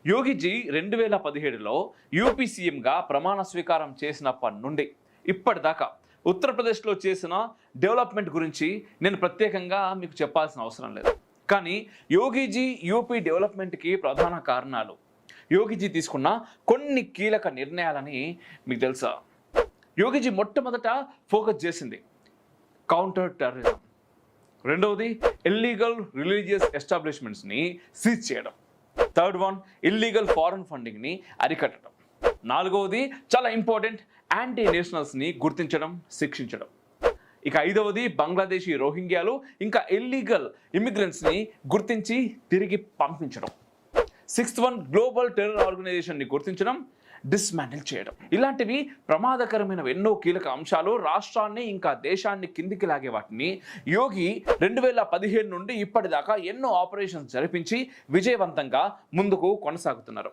Yogiji 2017లో UP సీఎంగా ప్రమాణ స్వీకారం చేసినప్పటి నుండి ఇప్పటిదాకా ఉత్తరప్రదేశ్లో చేసిన డెవలప్మెంట్ గురించి నేను ప్రత్యేకంగా మీకు చెప్పాల్సిన అవసరం లేదు. కానీ యోగిజీ యూపీ డెవలప్మెంట్కి ప్రధాన కారణాలు, యోగిజీ తీసుకున్న కొన్ని కీలక నిర్ణయాలని మీకు తెలుసా? యోగిజీ మొట్టమొదట ఫోకస్ చేసింది కౌంటర్ టెర్రరిజం, రెండవది ఇల్లీగల్ రిలీజియస్ ఎస్టాబ్లిష్మెంట్స్ని సీజ్ చేయడం, థర్డ్ వన్ ఇల్లీగల్ ఫారెన్ ఫండింగ్ని అరికట్టడం, నాలుగవది చాలా ఇంపార్టెంట్ యాంటీ నేషనల్స్ని గుర్తించడం, శిక్షించడం, ఇక ఐదవది బంగ్లాదేశీ రోహింగ్యాలు ఇంకా ఇల్లీగల్ ఇమిగ్రెంట్స్ని గుర్తించి తిరిగి పంపించడం, సిక్స్త్ వన్ గ్లోబల్ టెర్రర్ ఆర్గనైజేషన్ని గుర్తించడం, డిస్మాంటిల్ చేయడం. ఇలాంటివి ప్రమాదకరమైన ఎన్నో కీలక అంశాలు రాష్ట్రాన్ని ఇంకా దేశాన్ని కిందికి లాగే వాటిని యోగి 2017 నుండి ఇప్పటిదాకా ఎన్నో ఆపరేషన్స్ జరిపించి విజయవంతంగా ముందుకు కొనసాగుతున్నారు.